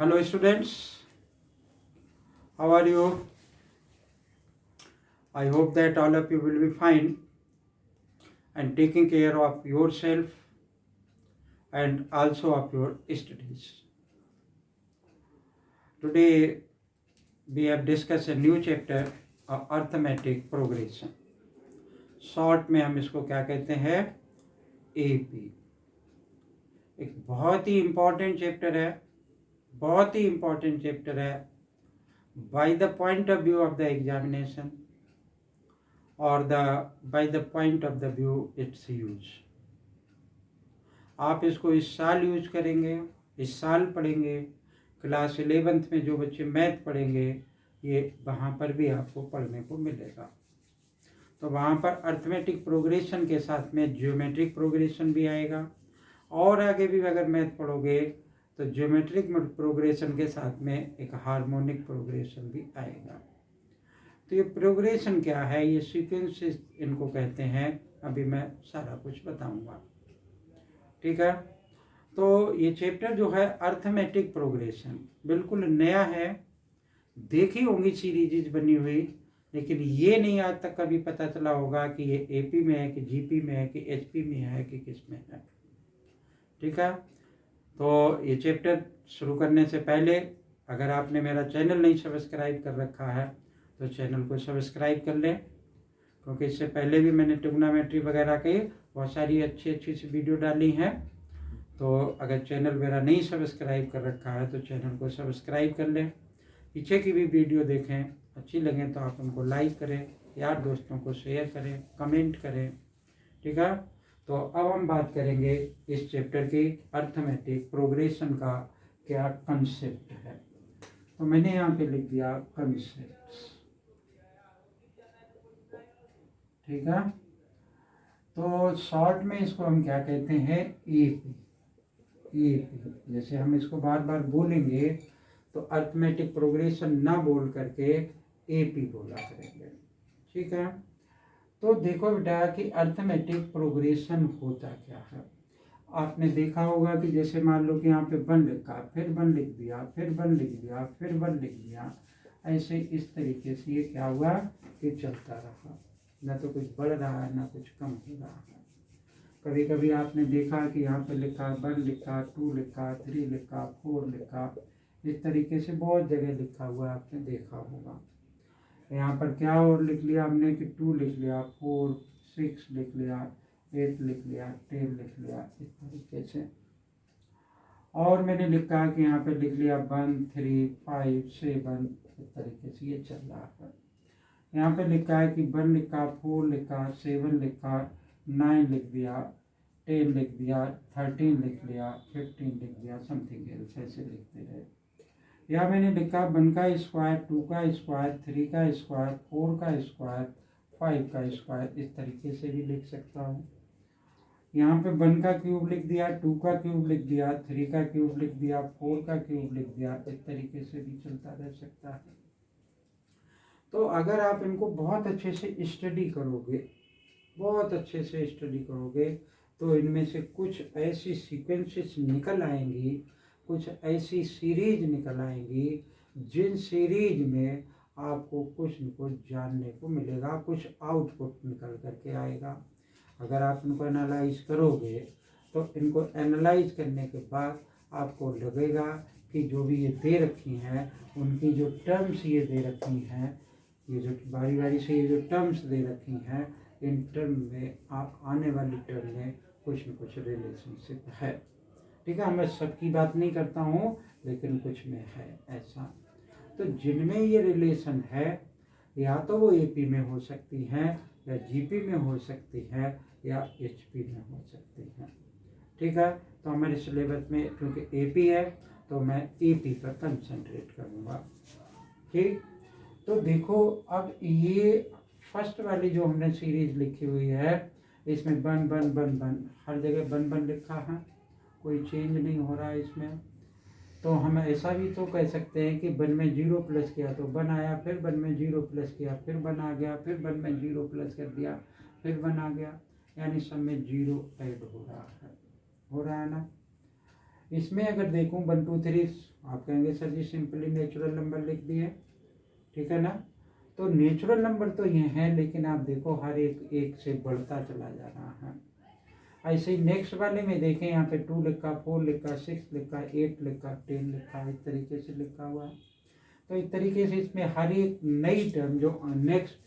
Hello students, how are you? I hope that all of you will be fine and taking care of yourself and also of your studies. Today we have discussed a new chapter of arithmetic progression. Short में हम इसको क्या कहते हैं, AP. एक बहुत ही important chapter है, बहुत ही इम्पोर्टेंट चैप्टर है by the point of view of the examination और by the point of the view its use. आप इसको इस साल यूज करेंगे, इस साल पढ़ेंगे, क्लास 11th में जो बच्चे मैथ पढ़ेंगे ये वहाँ पर भी आपको पढ़ने को मिलेगा। तो वहाँ पर अर्थमेटिक प्रोग्रेशन के साथ में ज्योमेट्रिक प्रोग्रेशन भी आएगा और आगे भी अगर मैथ पढ़ोगे तो ज्योमेट्रिक प्रोग्रेशन के साथ में एक हार्मोनिक प्रोग्रेशन भी आएगा। तो ये प्रोग्रेशन क्या है, ये सीक्वेंसेस इनको कहते हैं, अभी मैं सारा कुछ बताऊंगा। ठीक है, तो ये चैप्टर जो है अर्थमेटिक प्रोग्रेशन बिल्कुल नया है। देखी होंगी सीरीज बनी हुई, लेकिन ये नहीं आज तक कभी पता चला होगा कि ये एपी में है कि जीपी में है कि एचपी में है कि किस में है। ठीक है, तो ये चैप्टर शुरू करने से पहले अगर आपने मेरा चैनल नहीं सब्सक्राइब कर रखा है तो चैनल को सब्सक्राइब कर लें, क्योंकि इससे पहले भी मैंने ट्रिग्नोमेट्री वगैरह के बहुत सारी अच्छी सी वीडियो डाली हैं। तो अगर चैनल मेरा नहीं सब्सक्राइब कर रखा है तो चैनल को सब्सक्राइब कर लें, पीछे की भी वीडियो देखें, अच्छी लगे तो आप उनको लाइक करें, यार दोस्तों को शेयर करें, कमेंट करें। ठीक है, तो अब हम बात करेंगे इस चैप्टर की अर्थमेटिक प्रोग्रेशन का क्या कंसेप्ट है। तो मैंने यहाँ पे लिख दिया कंसेप्ट। ठीक है, तो शॉर्ट में इसको हम क्या कहते हैं, एपी। एपी जैसे हम इसको बार बार बोलेंगे तो अर्थमेटिक प्रोग्रेशन ना बोल करके एपी बोला करेंगे। ठीक है, तो देखो बेटा कि अर्थमेटिक प्रोग्रेशन होता क्या है। आपने देखा होगा कि जैसे मान लो कि यहाँ पे 1 लिखा, फिर 1 लिख दिया, फिर 1 लिख दिया, फिर 1 लिख दिया, ऐसे इस तरीके से ये क्या हुआ कि चलता रहा, ना तो कुछ बढ़ रहा है ना कुछ कम हो रहा है। कभी कभी आपने देखा कि यहाँ पे लिखा 1 लिखा, 2 लिखा, 3 लिखा, 4 लिखा, इस तरीके से बहुत जगह लिखा हुआ आपने देखा होगा। यहाँ पर क्या और लिख लिया हमने कि 2 लिख लिया, 4, 6 लिख लिया, 8 लिख लिया, 10 लिख लिया, इस तरीके से। और मैंने लिखा कि यहाँ पे लिख लिया 1, 3, 5, 7, इस तरीके से ये चल रहा है। यहाँ पे लिखा है कि 1 लिखा, 4 लिखा, 7 लिखा, 9 लिख दिया, 10 लिख दिया, 13 लिख लिया, 15 लिख दिया, समथिंग एल्स, ऐसे लिखते रहे। या मैंने लिखा 1 का स्क्वायर, 2 का स्क्वायर, 3 का स्क्वायर, 4 का स्क्वायर, 5 का स्क्वायर, इस तरीके से भी लिख सकता हूँ। यहाँ पे 1 का क्यूब लिख दिया, 2 का क्यूब लिख दिया, 3 का क्यूब लिख दिया, 4 का क्यूब लिख दिया, इस तरीके से भी चलता रह सकता है। तो अगर आप इनको बहुत अच्छे से स्टडी करोगे, बहुत अच्छे से स्टडी करोगे, तो इनमें से कुछ ऐसी सीक्वेंसेस निकल आएंगी, कुछ ऐसी सीरीज निकल आएंगी जिन सीरीज में आपको कुछ न कुछ जानने को मिलेगा, कुछ आउटपुट निकल करके आएगा। अगर आप इनको एनालाइज करोगे तो इनको एनालाइज करने के बाद आपको लगेगा कि जो भी ये दे रखी हैं, उनकी जो टर्म्स ये दे रखी हैं, ये जो बारी बारी से ये जो टर्म्स दे रखी हैं, इन टर्म में आप आने वाली टर्म में कुछ न कुछ रिलेशनशिप है। ठीक है, मैं सबकी बात नहीं करता हूँ, लेकिन कुछ में है ऐसा। तो जिनमें ये रिलेशन है, या तो वो एपी में हो सकती हैं, या जीपी में हो सकती है, या एचपी में हो सकती हैं। ठीक है, तो हमारे सिलेबस में क्योंकि एपी है तो मैं एपी पर कंसंट्रेट करूँगा। ठीक, तो देखो अब ये फर्स्ट वाली जो हमने सीरीज लिखी हुई है, इसमें 1 1 1 1 हर जगह 1 1 लिखा है, कोई चेंज नहीं हो रहा है इसमें। तो हम ऐसा भी तो कह सकते हैं कि 1 में 0 प्लस किया तो 1 आया, फिर 1 में 0 प्लस किया फिर 1 आ गया, फिर 1 में 0 प्लस कर दिया फिर 1 आ गया, यानी सब में 0 ऐड हो रहा है ना। इसमें अगर देखूं 1 2 3, आप कहेंगे सर जी सिंपली नेचुरल नंबर लिख दिए, ठीक है ना। तो नेचुरल नंबर तो ये है, लेकिन आप देखो हर एक एक से बढ़ता चला जा रहा है। ऐसे ही नेक्स्ट वाले में देखें, यहाँ पे 2 लिखा, 4 लिखा, 6 लिखा, 8 लिखा, 10 लिखा, इस तरीके से लिखा हुआ है। तो इस तरीके से इसमें हर एक नई टर्म जो नेक्स्ट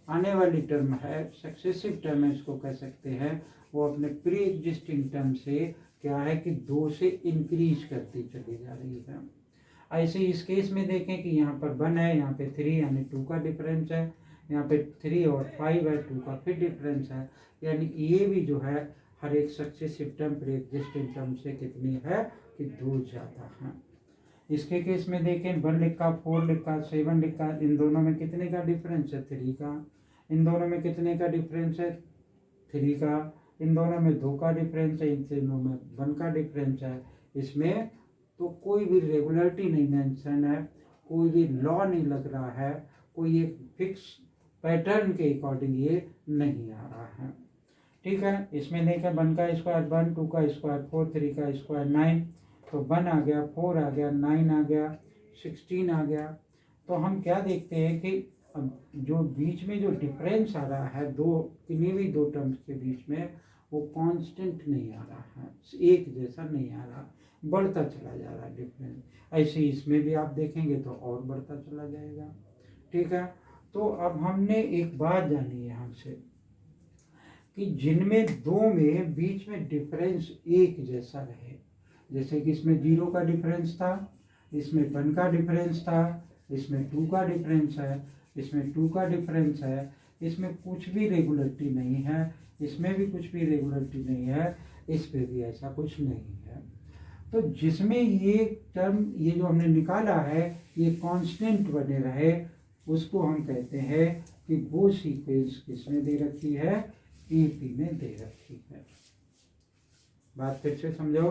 आने वाली टर्म है, सक्सेसिव टर्म है इसको कह सकते हैं, वो अपने प्री एग्जिस्टिंग टर्म से क्या है कि 2 से इंक्रीज करती चली जा रही है। ऐसे इस केस में देखें कि यहाँ पर 1 है, यहाँ पे 3 यानी 2 का डिफरेंस है, यहाँ पे 3 और 5 है, 2 का फिर डिफरेंस है, यानी ये भी जो है हर एक successive term pre existing term से कितनी है कि 2 ज़्यादा है। इसके केस में देखें 1 लिखा, 4 लिखा, 7 लिखा, इन दोनों में कितने का डिफरेंस है 3 का, इन दोनों में कितने का डिफरेंस है 3 का, इन दोनों में 2 का डिफरेंस है, इन तीनों में 1 का डिफरेंस है। इसमें तो कोई भी रेगुलरिटी नहीं मेंशन है, कोई भी लॉ नहीं लग रहा है, कोई एक फिक्स पैटर्न के अकॉर्डिंग ये नहीं आ रहा है, ठीक है। इसमें देखा 1 का स्क्वायर 1, 2 का स्क्वायर 4, 3 का स्क्वायर 9, तो 1 आ गया, 4 आ गया, 9 आ गया, 16 आ गया। तो हम क्या देखते हैं कि अब जो बीच में जो डिफरेंस आ रहा है दो किन्हीं भी दो टर्म्स के बीच में, वो कांस्टेंट नहीं आ रहा है, एक जैसा नहीं आ रहा, बढ़ता चला जा रहा है डिफरेंस। ऐसे इसमें भी आप देखेंगे तो और बढ़ता चला जाएगा, ठीक है। तो अब हमने एक बात जानी है हमसे कि जिनमें दो में बीच में डिफरेंस एक जैसा रहे, जैसे कि इसमें 0 का डिफरेंस था, इसमें 1 का डिफरेंस था, इसमें 2 का डिफरेंस है, इसमें 2 का डिफरेंस है, इसमें कुछ भी रेगुलरिटी नहीं है, इसमें भी कुछ भी रेगुलरिटी नहीं है, इस पे भी ऐसा कुछ नहीं है। तो जिसमें ये टर्म ये जो हमने निकाला है ये कांस्टेंट बने रहे, उसको हम कहते हैं कि वो सीक्वेंस किसमें दे रखी है, AP में दे रखी है। बात फिर से समझो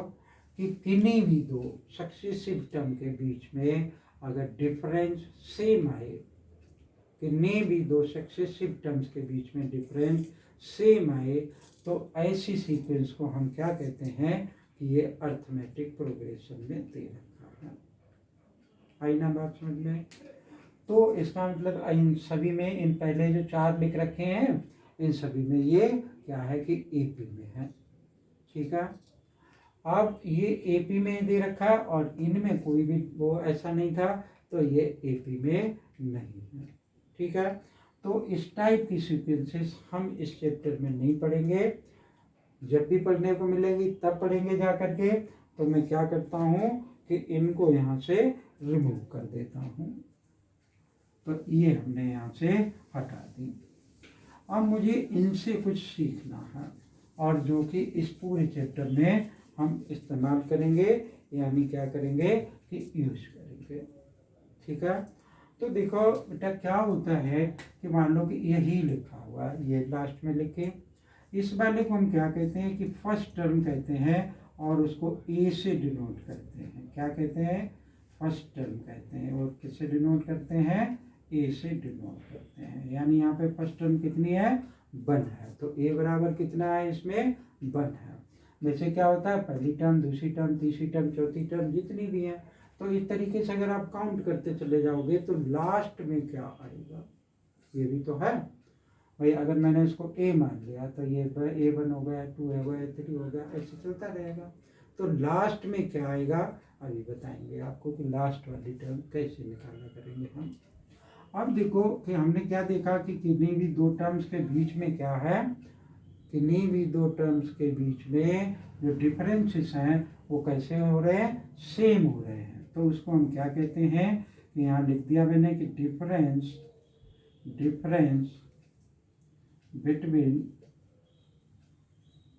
कि किन्हीं भी दो सक्सेसिव टर्म के बीच में अगर डिफरेंस सेम आए, किन्हीं भी दो सक्सेसिव टर्म्स के बीच में डिफरेंस सेम आए, तो ऐसी सीक्वेंस को हम क्या कहते हैं कि ये अर्थमेटिक प्रोग्रेशन में दे रखा है। आई ना बात समझ में। तो इसका मतलब इन सभी में, इन पहले जो 4 लिख रखे हैं इन सभी में ये क्या है कि AP में है, ठीक है। अब ये AP में दे रखा है और इनमें कोई भी वो ऐसा नहीं था, तो ये AP में नहीं है, ठीक है। तो इस टाइप की सीक्वेंसेस हम इस चैप्टर में नहीं पढ़ेंगे, जब भी पढ़ने को मिलेगी तब पढ़ेंगे जा करके। तो मैं क्या करता हूँ कि इनको यहाँ से रिमूव कर देता हूँ, तो ये हमने यहाँ से हटा दी। अब मुझे इनसे कुछ सीखना है और जो कि इस पूरे चैप्टर में हम इस्तेमाल करेंगे, यानी क्या करेंगे कि यूज करेंगे, ठीक है। तो देखो बेटा क्या होता है कि मान लो कि यही लिखा हुआ है, ये लास्ट में लिखे, इस वाले को हम क्या कहते हैं कि फर्स्ट टर्म कहते हैं और उसको A से डिनोट करते हैं। क्या कहते हैं, फर्स्ट टर्म कहते हैं, और किससे डिनोट करते हैं, A से डिनोट करते हैं। यानी यहाँ पे फर्स्ट टर्म कितनी है, 1 है, तो A बराबर कितना है, इसमें 1 है। वैसे क्या होता है, पहली टर्म, दूसरी टर्म, तीसरी टर्म, चौथी टर्म, जितनी भी है, तो इस तरीके से अगर आप काउंट करते चले जाओगे तो लास्ट में क्या आएगा, ये भी तो है भाई। अगर मैंने इसको A मान लिया तो ये A1 हो गया, 2 हो गया, 3 हो गया, ऐसे चलता रहेगा। तो लास्ट में क्या आएगा अभी बताएंगे आपको कि लास्ट वाली टर्म कैसे निकाला करेंगे हम। अब देखो कि हमने क्या देखा कि किन्हीं भी दो टर्म्स के बीच में क्या है, किन्हीं भी दो टर्म्स के बीच में जो डिफरेंसेस हैं वो कैसे हो रहे हैं, सेम हो रहे हैं। तो उसको हम क्या कहते हैं, यहाँ लिख दिया मैंने कि difference between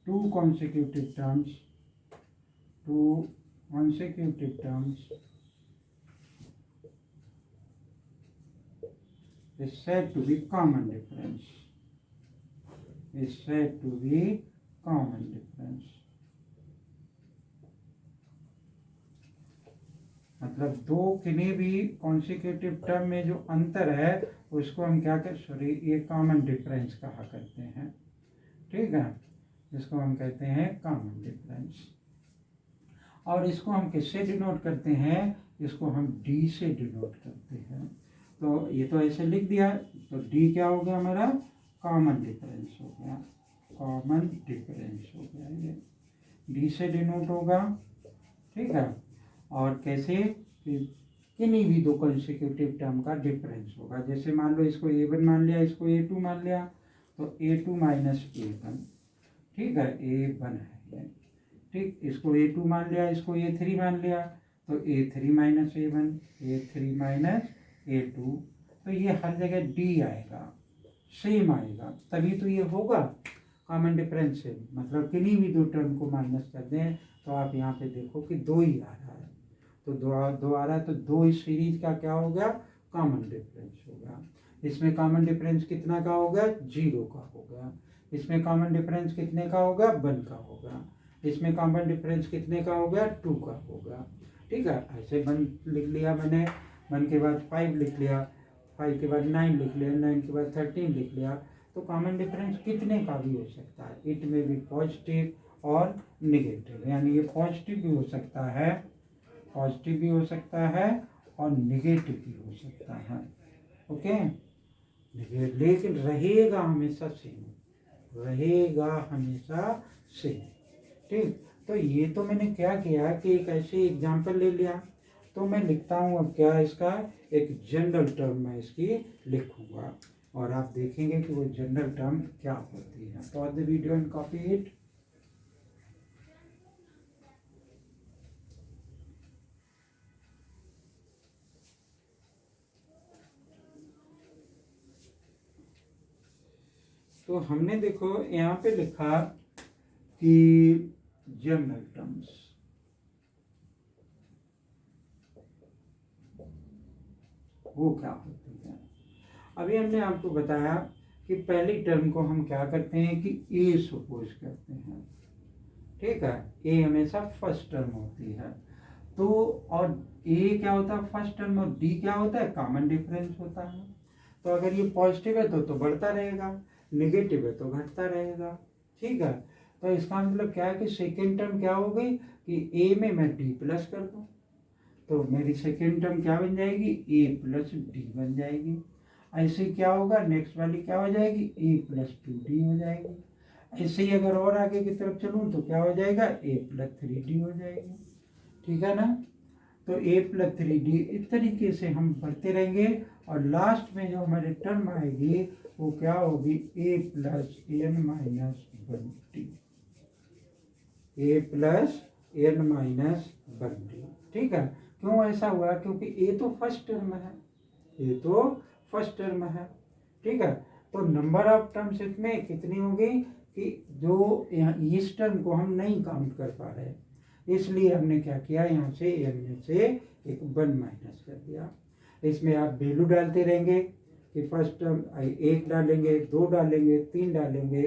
two consecutive terms is said to be common difference, मतलब दो किन्हीं भी कॉन्सिक्यूटिव टर्म में जो अंतर है उसको हम क्या कहते, ये कॉमन डिफरेंस कहा करते हैं, ठीक है, इसको हम कहते हैं कॉमन डिफरेंस। और इसको हम किससे डिनोट करते हैं, इसको हम डी से डिनोट करते हैं। तो ये तो ऐसे लिख दिया, तो डी क्या हो गया हमारा, कॉमन डिफरेंस हो गया, कॉमन डिफरेंस हो गया, ये डी से डिनोट होगा। ठीक है, और कैसे, किन्हीं भी दो कंसेक्यूटिव टर्म का डिफरेंस होगा। जैसे मान लो इसको a1 मान लिया, इसको a2 मान लिया, तो a2 माइनस a1, ठीक है, a1 है ये, ठीक, इसको a2 मान लिया, इसको a3 मान लिया, तो a3 minus a1, a3 minus a2, तो ये हर जगह d आएगा, सेम आएगा, तभी तो ये होगा कॉमन डिफरेंस से। मतलब किन्हीं भी दो टर्म को माइनस कर दें तो आप यहाँ पे देखो कि दो ही आ रहा है, तो दो आ रहा है, तो दो इस सीरीज का क्या हो गया, कॉमन डिफरेंस होगा। इसमें कॉमन डिफरेंस कितना का होगा, 0 का होगा। इसमें कॉमन डिफरेंस कितने का होगा, 1 का होगा। इसमें कॉमन डिफरेंस कितने का होगा, 2 का होगा। ठीक है, ऐसे 1 लिख लिया मैंने, 1 के बाद 5 लिख लिया, 5 के बाद 9 लिख लिया, 9 के बाद 13 लिख लिया। तो कॉमन डिफरेंस कितने का भी हो सकता है, इट में भी पॉजिटिव और निगेटिव, यानी ये पॉजिटिव भी हो सकता है, पॉजिटिव भी हो सकता है और निगेटिव भी हो सकता है। ओके, लेकिन रहेगा हमेशा सेम, रहेगा हमेशा सेम। ठीक, तो ये तो मैंने क्या किया कि एक ऐसे एग्जाम्पल ले लिया, तो मैं लिखता हूँ अब क्या, इसका एक जनरल टर्म मैं इसकी लिखूंगा और आप देखेंगे कि वो जनरल टर्म क्या होती है। Pause the video and copy it. तो हमने देखो यहाँ पे लिखा कि जनरल टर्म्स, वो क्या होती है। अभी हमने आपको बताया कि पहली टर्म को हम क्या करते हैं कि ए सपोज करते हैं। ठीक है, ए हमेशा फर्स्ट टर्म होती है, तो और ए क्या होता है फर्स्ट टर्म, और डी क्या होता है, कॉमन डिफरेंस होता है। तो अगर ये पॉजिटिव है तो बढ़ता रहेगा, नेगेटिव है तो घटता रहेगा। ठीक है, तो इसका मतलब क्या है कि सेकेंड टर्म क्या हो गई कि ए में मैं डी प्लस कर दूं, तो मेरी सेकेंड टर्म क्या बन जाएगी, ए प्लस डी बन जाएगी। ऐसे क्या होगा, नेक्स्ट वाली क्या हो जाएगी, ए प्लस 2d हो जाएगी। ऐसे ही अगर और आगे की तरफ चलूँ तो क्या हो जाएगा, ए प्लस 3d हो जाएगी। ठीक है ना, तो ए प्लस 3d इस तरीके से हम बढ़ते रहेंगे, और लास्ट में जो हमारी टर्म आएगी वो क्या होगी, ए प्लस एन माइनस 1d, ए प्लस एन माइनस 1d। ठीक है, क्यों ऐसा हुआ, क्योंकि ए तो फर्स्ट टर्म है, ए तो फर्स्ट टर्म है। ठीक है, तो नंबर ऑफ टर्म्स इसमें कितनी होगी कि जो इस टर्म को हम नहीं काउंट कर पा रहे, इसलिए हमने क्या किया, यहाँ से एन में से एक 1 माइनस कर दिया। इसमें आप वैल्यू डालते रहेंगे कि फर्स्ट टर्म 1 डालेंगे, 2 डालेंगे, 3 डालेंगे,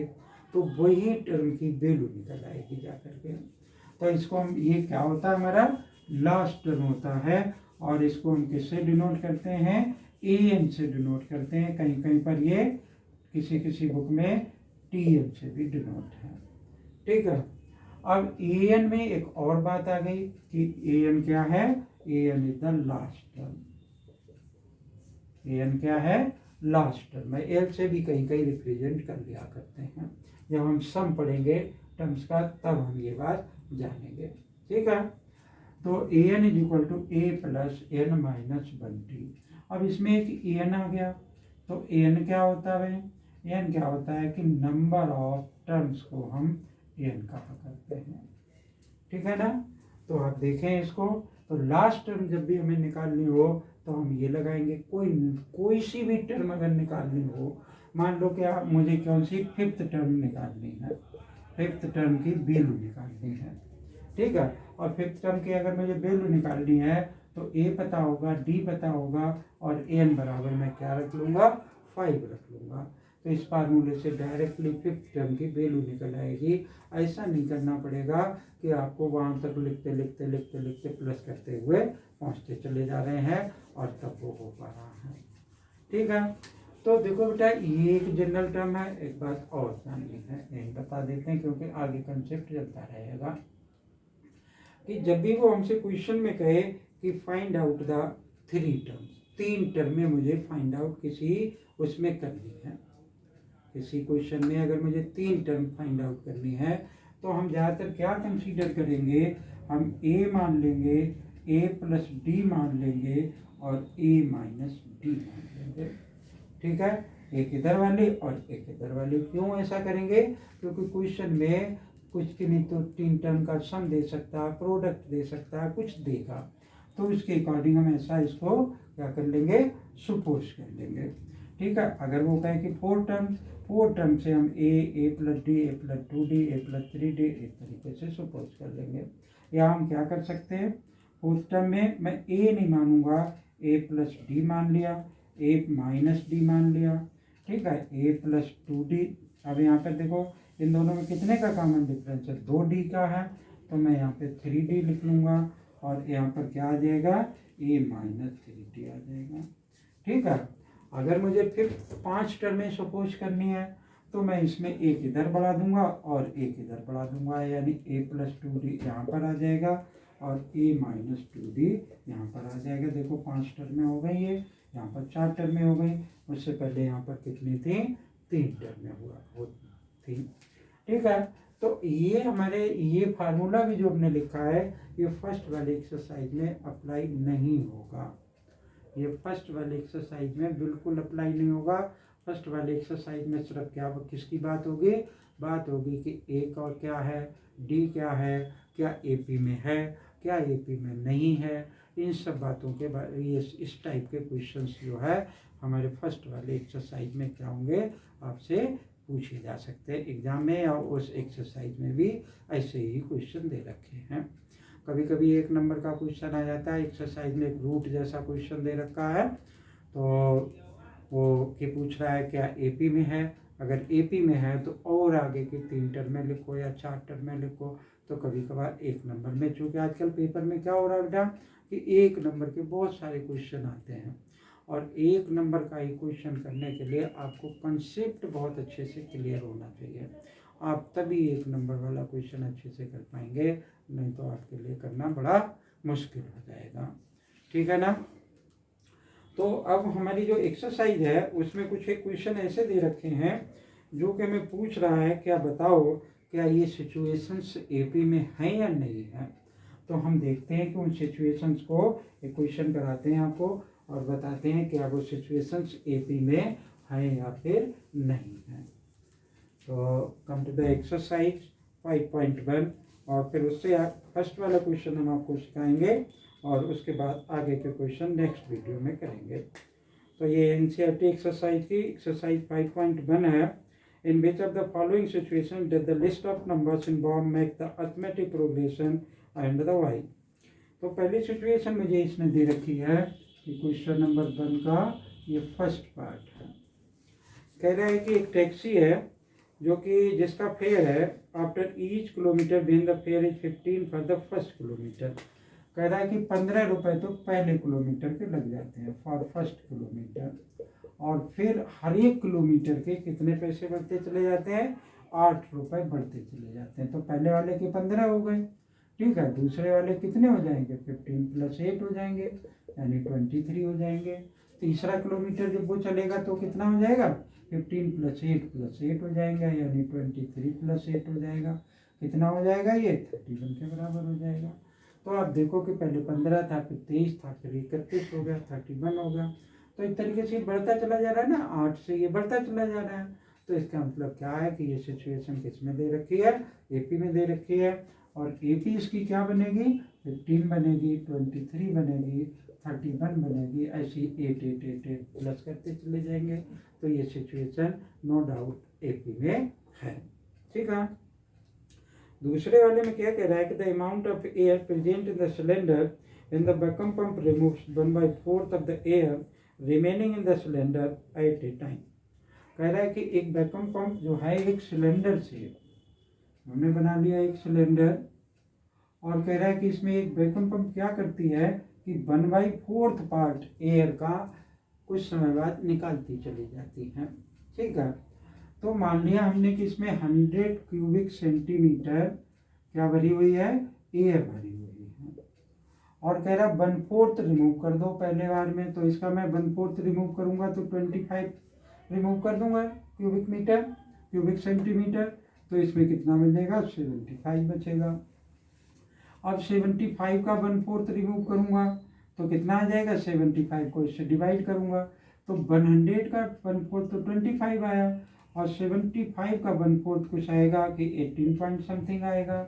तो वही टर्म की वैल्यू निकल आएगी जा करके। तो इसको हम, ये क्या होता है हमारा लास्ट टर्म होता है, और इसको हम किससे डिनोट करते हैं, ए एन से डिनोट करते हैं। कहीं कहीं पर ये किसी किसी बुक में टी एन से भी डिनोट है। ठीक है, अब ए एन में एक और बात आ गई कि ए एन क्या है, A N is the last term, A N क्या है, लास्ट टर्म है। एल से भी कहीं कहीं रिप्रेजेंट कर लिया करते हैं, जब हम सम पढ़ेंगे टर्म्स का तब हम ये बात जानेंगे। ठीक है, तो A N is equal to A plus N minus 1d। अब इसमें एक एन आ गया, तो एन क्या होता है, एन क्या होता है कि नंबर ऑफ टर्म्स को हम एन कहा करते हैं। ठीक है ना, तो आप देखें इसको, तो लास्ट टर्म जब भी हमें निकालनी हो तो हम ये लगाएंगे, कोई सी भी टर्म अगर निकालनी हो, मान लो कि मुझे कौन सी फिफ्थ टर्म निकालनी है, फिफ्थ टर्म की वैल्यू निकालनी है। ठीक है, और फिफ्थ टर्म की अगर मुझे वैल्यू निकालनी है तो ए पता होगा, डी पता होगा, और एन बराबर मैं क्या रख लूँगा, 5 रख लूँगा। तो इस फार्मूले से डायरेक्टली फिफ्थ टर्म की वैल्यू निकल आएगी। ऐसा नहीं करना पड़ेगा कि आपको वहाँ तक लिखते लिखते लिखते लिखते प्लस करते हुए पहुँचते चले जा रहे हैं और तब वो हो पा रहा है। ठीक है, तो देखो बेटा ये एक जनरल टर्म है। एक बात और जाननी है, यही बता देते हैं क्योंकि आगे कंसेप्ट चलता रहेगा कि जब भी वो हमसे क्वेश्चन में कहे कि फाइंड आउट द 3 टर्म्स, 3 टर्में मुझे फाइंड आउट किसी उसमें करनी है, किसी क्वेश्चन में अगर मुझे 3 टर्म फाइंड आउट करनी है तो हम ज़्यादातर क्या कंसीडर करेंगे, हम ए मान लेंगे, ए प्लस डी मान लेंगे और ए माइनस डी मान लेंगे। ठीक है, एक इधर वाली और एक इधर वाली। क्यों ऐसा करेंगे, क्योंकि क्वेश्चन में कुछ की नहीं तो 3 टर्म का सम दे सकता है, प्रोडक्ट दे सकता है, कुछ देगा, तो उसके अकॉर्डिंग हम ऐसा इसको क्या कर लेंगे, सुपोज कर लेंगे। ठीक है, अगर वो कहे कि 4 टर्म से हम ए प्लस डी, ए प्लस 2d, ए प्लस 3d इस तरीके से सुपोज कर लेंगे। या हम क्या कर सकते हैं, 4th टर्म में मैं ए नहीं मानूंगा, ए प्लस डी मान लिया, ए माइनस डी मान लिया। ठीक है, ए प्लस 2d। अब यहाँ पर देखो इन दोनों में कितने का कॉमन डिफरेंस है, 2d का है, तो मैं यहाँ पे 3d लिख लूँगा और यहाँ पर क्या आ जाएगा, ए माइनस 3d आ जाएगा। ठीक है, अगर मुझे फिर 5 टर्में सपोज करनी है तो मैं इसमें एक इधर बढ़ा दूंगा और एक इधर बढ़ा दूंगा, यानी ए प्लस 2d यहाँ पर आ जाएगा और ए माइनस 2d यहाँ पर आ जाएगा। देखो 5 टर्में हो गई है, यहाँ पर 4 टर्में हो गई, उससे पहले यहाँ पर कितनी थी, 3 टर्में हुआ थी। ठीक है, तो ये हमारे ये फार्मूला भी जो हमने लिखा है ये फर्स्ट वाले एक्सरसाइज में अप्लाई नहीं होगा, ये फर्स्ट वाले एक्सरसाइज में बिल्कुल अप्लाई नहीं होगा। फर्स्ट वाले एक्सरसाइज में सिर्फ क्या किसकी बात होगी, बात होगी कि ए का क्या है, डी क्या है, क्या एपी में है, क्या एपी में नहीं है, इन सब बातों के बारे ये इस टाइप के क्वेश्चंस जो है हमारे फर्स्ट वाले एक्सरसाइज में क्या होंगे, आपसे पूछे जा सकते हैं एग्जाम में, या उस एक्सरसाइज में भी ऐसे ही क्वेश्चन दे रखे हैं। कभी कभी 1 नंबर का क्वेश्चन आ जाता है एक्सरसाइज में, एक रूट जैसा क्वेश्चन दे रखा है, तो वो कि पूछ रहा है क्या एपी में है, अगर एपी में है तो और आगे के 3 टर्में लिखो या 4 टर्में लिखो। तो कभी कभार 1 नंबर में, चूँकि आजकल पेपर में क्या हो रहा है बेटा कि 1 नंबर के बहुत सारे क्वेश्चन आते हैं, और 1 नंबर का ही क्वेश्चन करने के लिए आपको कंसेप्ट बहुत अच्छे से क्लियर होना चाहिए, आप तभी 1 नंबर वाला क्वेश्चन अच्छे से कर पाएंगे, नहीं तो आपके लिए करना बड़ा मुश्किल हो जाएगा। ठीक है ना। तो अब हमारी जो एक्सरसाइज है उसमें कुछ एक क्वेश्चन ऐसे दे रखे हैं जो कि हमें पूछ रहा है क्या बताओ क्या ये सिचुएशंस एपी में हैं या नहीं है। तो हम देखते हैं कि उन सिचुएशंस को एक क्वेश्चन कराते हैं आपको और बताते हैं क्या वो सिचुएशंस एपी में हैं या फिर नहीं है। तो कम टू द एक्सरसाइज 5.1 और फिर उससे फर्स्ट वाला क्वेश्चन हम आपको सिखाएंगे और उसके बाद आगे के क्वेश्चन नेक्स्ट वीडियो में करेंगे। तो ये एनसीईआरटी एक्सरसाइज की एक्सरसाइज 5.1 है। In which of the following situation did the list of numbers इन बॉम्ब make the arithmetic progression and the why. तो पहली सिचुएशन मुझे इसने दे रखी है कि क्वेश्चन नंबर 1 का ये फर्स्ट पार्ट है। कह रहा है कि एक टैक्सी है जो कि जिसका फेयर है after each kilometre when the fair is 15 for the first kilometre. कह रहा है कि 15 रुपये तो पहले किलोमीटर के लग जाते हैं फॉर फर्स्ट किलोमीटर, और फिर हर एक किलोमीटर के कितने पैसे बढ़ते चले जाते हैं, 8 रुपये बढ़ते चले जाते हैं। तो पहले वाले के 15 हो गए, ठीक है, दूसरे वाले कितने हो जाएंगे, 15 + 8 हो जाएंगे, यानी 23 हो जाएंगे। तीसरा किलोमीटर जब वो चलेगा तो कितना हो जाएगा, 15 + 8 + 8 हो जाएगा, यानी 23 + 8 हो जाएगा। कितना हो जाएगा, ये 31 के बराबर हो जाएगा। तो आप देखो कि पहले 15 था, फिर 23 था, फिर 31 हो गया, 31 हो गया। तो इस तरीके से बढ़ता चला जा रहा है ना, 8 से ये बढ़ता चला जा रहा है। तो इसका मतलब क्या है कि ये सिचुएशन किस में दे रखी है, एपी में दे रखी है, और एपी इसकी क्या बनेगी, 15 बनेगी, 23 बनेगी, 31 बनेगी, ऐसी 8 8 8 8 प्लस करते चले जाएंगे। तो ये सिचुएशन नो डाउट एपी में है। ठीक है, दूसरे वाले में क्या कह रहा है कि the amount of air present in the cylinder when the vacuum pump removes 1/4 of the air remaining in the cylinder eight A time. कह रहा है कि एक वैक्यूम पंप जो है एक सिलेंडर से हमने बना लिया एक सिलेंडर, और कह रहा है कि इसमें एक वैक्यूम पंप क्या करती है कि 1/4 पार्ट एयर का कुछ समय बाद निकालती चली जाती है। ठीक है, तो मान लिया हमने कि इसमें 100 क्यूबिक सेंटीमीटर क्या भरी हुई है, एयर भरी हुई और कह रहा 1/4 रिमूव कर दो पहले बार में, तो इसका मैं 1/4 रिमूव करूँगा तो 25 रिमूव कर दूंगा क्यूबिक मीटर, क्यूबिक सेंटीमीटर, तो इसमें कितना मिलेगा 75 बचेगा। अब 75 का 1/4 रिमूव करूँगा तो कितना आ जाएगा, 75 को इससे डिवाइड करूँगा तो 100 का 1/4 तो 25 आया, और 75 का 1/4 कुछ आएगा कि 18 पॉइंट समथिंग आएगा,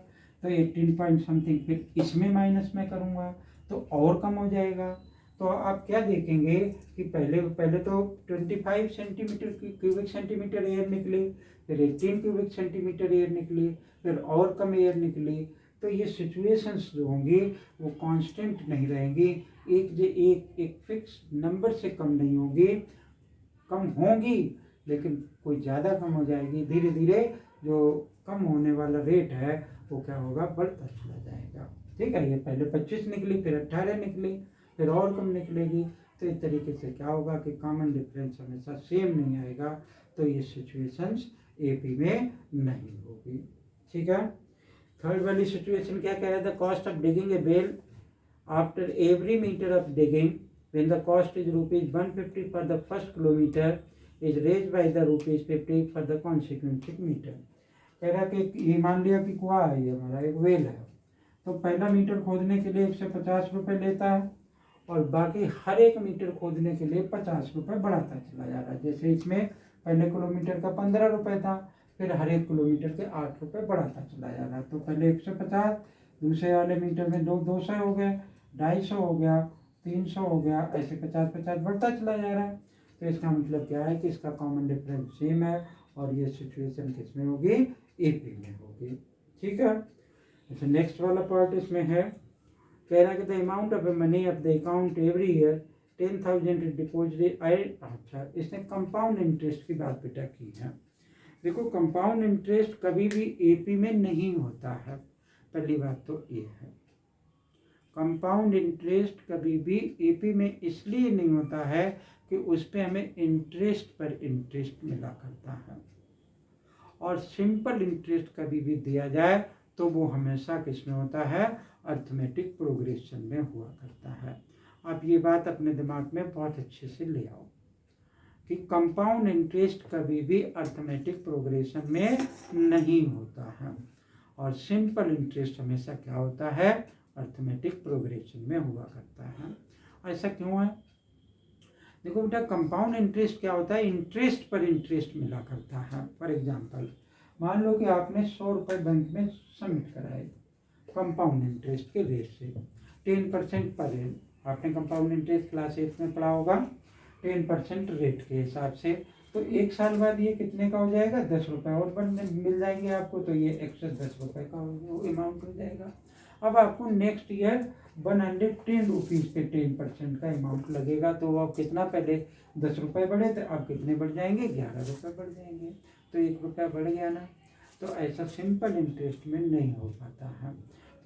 तो 18 पॉइंट समथिंग फिर इसमें माइनस में करूँगा तो और कम हो जाएगा। तो आप क्या देखेंगे कि पहले तो 25 सेंटीमीटर क्यूबिक सेंटीमीटर एयर निकले, फिर 18 क्यूबिक सेंटीमीटर एयर निकली, फिर और कम एयर निकली। तो ये सिचुएशंस जो होंगी वो कांस्टेंट नहीं रहेंगी, एक फिक्स नंबर से कम नहीं होगी, कम होंगी लेकिन कोई ज़्यादा कम हो जाएगी। धीरे धीरे जो कम होने वाला रेट है वो क्या होगा, बढ़ता चला जाएगा। ठीक है, ये पहले 25 निकली, फिर 18 निकली, फिर और कम निकलेगी। तो इस तरीके से क्या होगा कि कॉमन डिफरेंस हमेशा सेम नहीं आएगा, तो ये सिचुएशंस एपी में नहीं होगी। ठीक है, थर्ड वाली सिचुएशन क्या कह रहा था, cost of digging a well after every metre of digging when the cost is ₹150 for the first kilometre is raise by the ₹50 for the consequent metre. कह रहा कि ये मान लिया कि कुआं है, ये हमारा एक वेल है, तो पहला मीटर खोदने के लिए 150 रुपये लेता है और बाकी हर एक मीटर खोदने के लिए 50 रुपये बढ़ाता चला जा रहा है। जैसे इसमें पहले किलोमीटर का 15 रुपये था, फिर हर एक किलोमीटर के 8 रुपये बढ़ाता चला जा रहा है। तो पहले 150, दूसरे वाले मीटर में 200 हो गए, 250 हो गया, 300 हो गया, ऐसे 50-50 बढ़ता चला जा रहा है। तो इसका मतलब क्या है कि इसका कॉमन डिफरेंस सेम है और ये सिचुएशन किस में होगी, एपी में होगी। ठीक है, अच्छा नेक्स्ट वाला पार्ट इसमें है, कह रहा है कि the amount of money of the account every year 10,000 deposit. अच्छा, इसने कंपाउंड इंटरेस्ट की बात बेटा की है। देखो कंपाउंड इंटरेस्ट कभी भी एपी में नहीं होता है, पहली बात तो ये है। कंपाउंड इंटरेस्ट कभी भी एपी में इसलिए नहीं होता है कि उस पर हमें इंटरेस्ट पर इंटरेस्ट मिला करता है, और सिंपल इंटरेस्ट कभी भी दिया जाए तो वो हमेशा किस में होता है, अर्थमेटिक प्रोग्रेशन में हुआ करता है। आप ये बात अपने दिमाग में बहुत अच्छे से ले आओ कि कंपाउंड इंटरेस्ट कभी भी अर्थमेटिक प्रोग्रेशन में नहीं होता है, और सिंपल इंटरेस्ट हमेशा क्या होता है, अर्थमेटिक प्रोग्रेशन में हुआ करता है। ऐसा क्यों है, देखो बेटा कंपाउंड इंटरेस्ट क्या होता है, इंटरेस्ट पर इंटरेस्ट मिला करता है। फॉर एग्जांपल मान लो कि आपने 100 रुपये बैंक में सबमिट कराए कंपाउंड इंटरेस्ट के रेट से 10% पर रेट। आपने कंपाउंड इंटरेस्ट क्लास 8 में पढ़ा होगा, 10% रेट के हिसाब से। तो एक साल बाद ये कितने का हो जाएगा, 10 रुपये और मिल जाएंगे आपको, तो ये एक्स्ट्रा 10 रुपये का अमाउंट हो जाएगा। अब आपको नेक्स्ट ईयर 110 रुपीज़ पे 10% का अमाउंट लगेगा, तो अब कितना, पहले 10 रुपये बढ़े थे, अब कितने बढ़ जाएंगे, 11 रुपये बढ़ जाएंगे, तो 1 रुपया बढ़ गया ना। तो ऐसा सिंपल इंटरेस्ट में नहीं हो पाता है।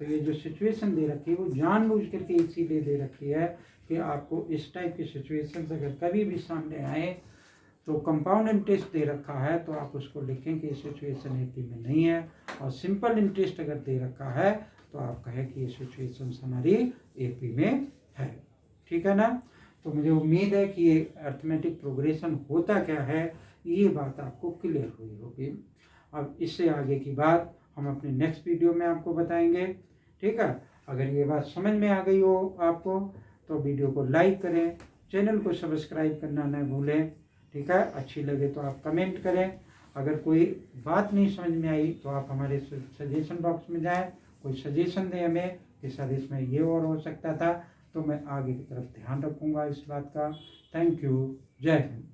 तो ये जो सिचुएशन दे रखी है वो जानबूझ करके इसीलिए दे रखी है कि आपको इस टाइप की सिचुएशन अगर कभी भी सामने आए तो कंपाउंड इंटरेस्ट दे रखा है तो आप उसको लिखें कि ये सिचुएशन एपी में नहीं है, और सिंपल इंटरेस्ट अगर दे रखा है तो आप कहें कि ये सिचुएशन हमारी एपी में है। ठीक है ना। तो मुझे उम्मीद है कि ये अर्थमेटिक प्रोग्रेशन होता क्या है ये बात आपको क्लियर हुई होगी। अब इससे आगे की बात हम अपने नेक्स्ट वीडियो में आपको बताएंगे। ठीक है, अगर ये बात समझ में आ गई हो आपको तो वीडियो को लाइक करें, चैनल को सब्सक्राइब करना न भूलें। ठीक है, अच्छी लगे तो आप कमेंट करें। अगर कोई बात नहीं समझ में आई तो आप हमारे सजेशन बॉक्स में जाएं, कोई सजेशन दें हमें कि सर इसमें ये और हो सकता था, तो मैं आगे की तरफ ध्यान रखूँगा इस बात का। थैंक यू, जय हिंद।